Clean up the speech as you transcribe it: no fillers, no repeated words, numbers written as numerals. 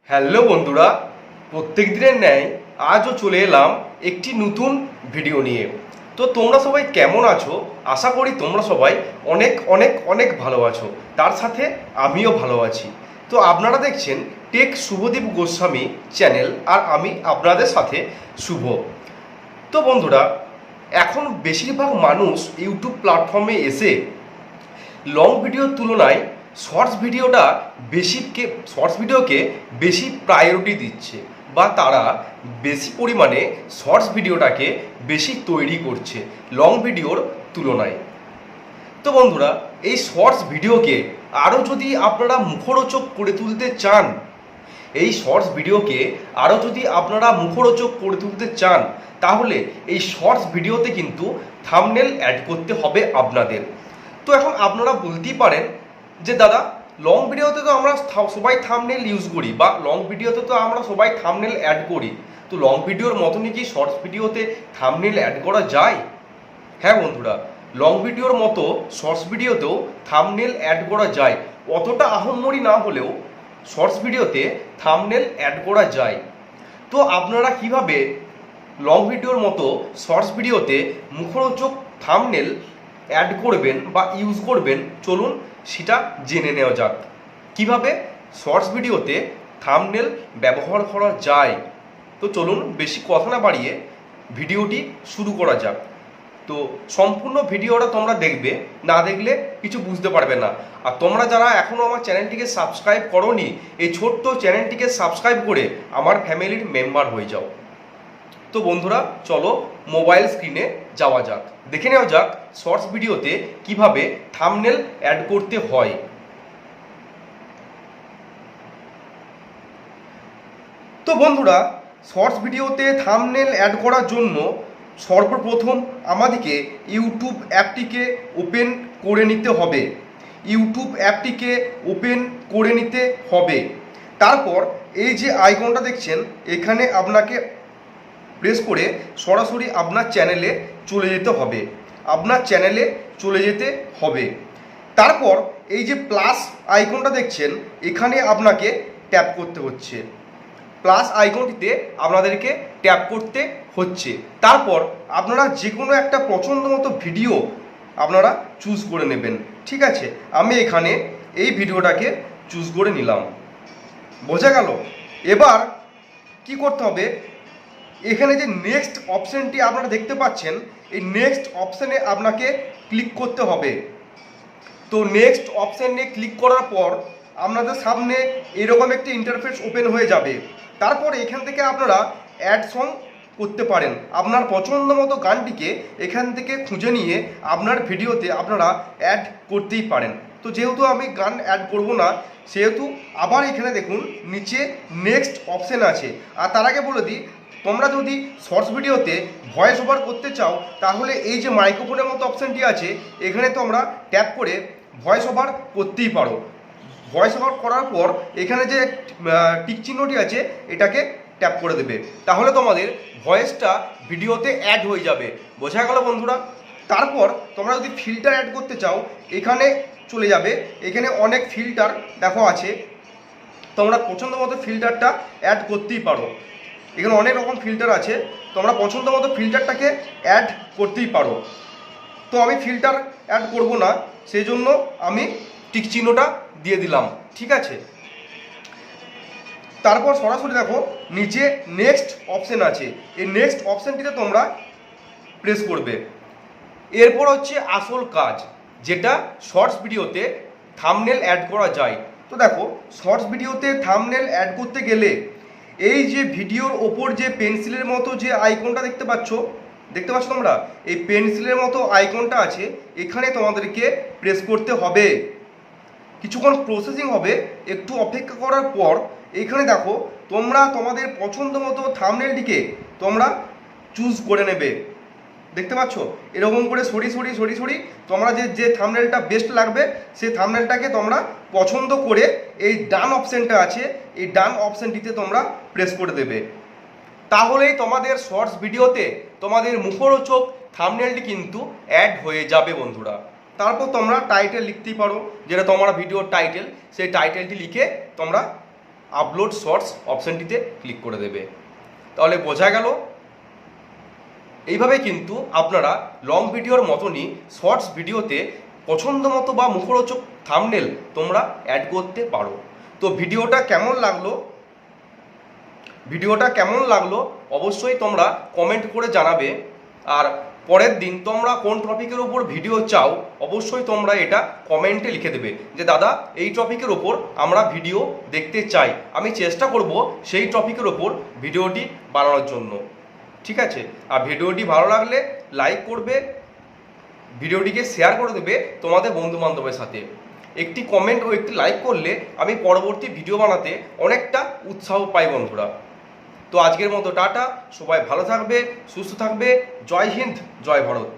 Hello বন্ধুরা, প্রত্যেক দিনের ন্যায় আজও চলে এলাম একটি নতুন ভিডিও নিয়ে। তো তোমরা সবাই কেমন আছো? আশা করি তোমরা সবাই অনেক অনেক অনেক ভালো আছো, তার সাথে আমিও ভালো আছি। তো আপনারা দেখছেন টেক শুভদীপ গোস্বামী চ্যানেল, আর আমি আপনাদের সাথে শুভ। তো বন্ধুরা, এখন বেশিরভাগ মানুষ ইউটিউব প্ল্যাটফর্মে এসে লং ভিডিওর তুলনায় শর্টস ভিডিওকে বেশি প্রায়োরিটি দিচ্ছে, বা তারা বেশি পরিমাণে শর্টস ভিডিওটাকে বেশি তৈরি করছে লং ভিডিওর তুলনায়। তো বন্ধুরা, এই শর্টস ভিডিওকে আরও যদি আপনারা মুখরোচক করে তুলতে চান, তাহলে এই শর্টস ভিডিওতে কিন্তু থাম্বনেল অ্যাড করতে হবে আপনাদের। তো এখন আপনারা বলতেই পারেন যে দাদা, লং ভিডিওতে তো আমরা সবাই থাম্বনেল ইউজ করি, বা লং ভিডিওতে তো আমরা সবাই থাম্বনেল অ্যাড করি, তো লং ভিডিওর মতনই কি শর্টস ভিডিওতে থাম্বনেল অ্যাড করা যায়? হ্যাঁ বন্ধুরা, লং ভিডিওর মতো শর্টস ভিডিওতেও থাম্বনেল অ্যাড করা যায়। অতটা আহামরি না হলেও শর্টস ভিডিওতে থাম্বনেল অ্যাড করা যায়। তো আপনারা কিভাবে লং ভিডিওর মতো শর্টস ভিডিওতে মুখরোচক থাম্বনেল অ্যাড করবেন বা ইউজ করবেন, চলুন সেটা জেনে নেওয়া যাক। কিভাবে শর্টস ভিডিওতে থাম্বনেল ব্যবহার করা যায়। তো চলুন বেশি কথা না বাড়িয়ে ভিডিওটি শুরু করা যাক। তো সম্পূর্ণ ভিডিওটা তোমরা দেখবে, না দেখলে কিছু বুঝতে পারবে না। আর তোমরা যারা এখনও আমার চ্যানেলটিকে সাবস্ক্রাইব করোনি, এই ছোট্ট চ্যানেলটিকে সাবস্ক্রাইব করে আমার ফ্যামিলির মেম্বার হয়ে যাও। তো বন্ধুরা, চলো মোবাইল স্ক্রিনে যাওয়া যাক, দেখে নেওয়া যাক শর্টস ভিডিওতে কিভাবে থাম্বনেল অ্যাড করতে হয়। তো বন্ধুরা, শর্টস ভিডিওতে থাম্বনেল অ্যাড করার জন্য সর্বপ্রথম আমাদেরকে ইউটিউব অ্যাপটিকে ওপেন করে নিতে হবে। তারপর এই যে আইকনটা দেখছেন, এখানে আপনাকে প্রেস করে সরাসরি আপনার চ্যানেলে চলে যেতে হবে। তারপর এই যে প্লাস আইকনটা দেখছেন, এখানে আপনাকে ট্যাপ করতে হচ্ছে। তারপর আপনারা যে কোনো একটা পছন্দ মতো ভিডিও আপনারা চুজ করে নেবেন। ঠিক আছে, আমি এখানে এই ভিডিওটাকে চুজ করে নিলাম। বোঝা গেল? এবার কি করতে হবে, এখানে যে নেক্সট অপশানটি আপনারা দেখতে পাচ্ছেন, এই নেক্সট অপশানে আপনাকে ক্লিক করতে হবে। তো নেক্সট অপশানে ক্লিক করার পর আপনাদের সামনে এরকম একটি ইন্টারফেস ওপেন হয়ে যাবে। তারপর এখান থেকে আপনারা অ্যাড সং করতে পারেন। আপনার পছন্দ মতো গানটিকে এখান থেকে খুঁজে নিয়ে আপনার ভিডিওতে আপনারা অ্যাড করতেই পারেন। তো যেহেতু আমি গান অ্যাড করব না, সেহেতু আবার এখানে দেখুন নিচে নেক্সট অপশান আছে। আর তার আগে বলে দিই, তোমরা যদি শর্টস ভিডিওতে ভয়েস ওভার করতে চাও, তাহলে এই যে মাইক্রোফোনের মতো অপশানটি আছে, এখানে তোমরা ট্যাপ করে ভয়েস ওভার করতেই পারো। ভয়েস ওভার করার পর এখানে যে টিক চিহ্নটি আছে, এটাকে ট্যাপ করে দেবে, তাহলে তোমাদের ভয়েসটা ভিডিওতে অ্যাড হয়ে যাবে। বোঝা গেল বন্ধুরা? তারপর তোমরা যদি ফিল্টার অ্যাড করতে চাও, এখানে চলে যাবে। এখানে অনেক ফিল্টার দেখো আছে, তোমরা পছন্দ মতো ফিল্টারটা অ্যাড করতেই পারো। এখানে অনেক রকম ফিল্টার আছে, তোমরা পছন্দ মতো ফিল্টারটাকে অ্যাড করতেই পারো। তো আমি ফিল্টার অ্যাড করব না, সেই জন্য আমি টিক চিহ্নটা দিয়ে দিলাম। ঠিক আছে, তারপর সরাসরি দেখো নিচে নেক্সট অপশান আছে, এই নেক্সট অপশানটিতে তোমরা প্রেস করবে। এরপর হচ্ছে আসল কাজ, যেটা শর্টস ভিডিওতে থাম্বনেল অ্যাড করা যায়। তো দেখো, শর্টস ভিডিওতে থাম্বনেল অ্যাড করতে গেলে এই যে ভিডিওর ওপর যে পেন্সিলের মতো যে আইকনটা দেখতে পাচ্ছ তোমরা, এই পেন্সিলের মতো আইকনটা আছে, এখানে তোমাদেরকে প্রেস করতে হবে। কিছুক্ষণ প্রসেসিং হবে, একটু অপেক্ষা করার পর এখানে দেখো তোমরা তোমাদের পছন্দ মতো থাম্বনেলটিকে তোমরা চুজ করে নেবে। দেখতে পাচ্ছ, এরকম করে সরি তোমরা যে থাম্বনেলটা বেস্ট লাগবে, সেই থাম্বনেলটাকে তোমরা পছন্দ করে এই ডান অপশানটা আছে, এই ডান অপশানটিতে তোমরা প্রেস করে দেবে। তাহলেই তোমাদের শর্টস ভিডিওতে তোমাদের মুখরোচক থাম্বনেলটি কিন্তু অ্যাড হয়ে যাবে বন্ধুরা। তারপর তোমরা টাইটেল লিখতেই পারো, যেটা তোমার ভিডিওর টাইটেল, সেই টাইটেলটি লিখে তোমরা আপলোড শর্টস অপশানটিতে ক্লিক করে দেবে। তাহলে বোঝা গেল, এইভাবে কিন্তু আপনারা লং ভিডিওর মতনই শর্টস ভিডিওতে পছন্দ মতো বা মুখরোচক থাম্বনেল তোমরা অ্যাড করতে পারো। তো ভিডিওটা কেমন লাগলো অবশ্যই তোমরা কমেন্ট করে জানাবে। আর পরের দিন তোমরা কোন টপিকের ওপর ভিডিও চাও অবশ্যই তোমরা এটা কমেন্টে লিখে দেবে যে দাদা এই টপিকের ওপর আমরা ভিডিও দেখতে চাই। আমি চেষ্টা করব সেই টপিকের ওপর ভিডিওটি বানানোর জন্য। ঠিক আছে? আর ভিডিওটি ভালো লাগলে লাইক করবে, ভিডিওটিকে শেয়ার করে দেবে তোমাদের বন্ধু বান্ধবের সাথে। একটি কমেন্ট ও একটি লাইক করলে আমি পরবর্তী ভিডিও বানাতে অনেকটা উৎসাহ পাই বন্ধুরা। তো আজকের মতো টাটা, সবাই ভালো থাকবে, সুস্থ থাকবে। জয় হিন্দ, জয় ভারত।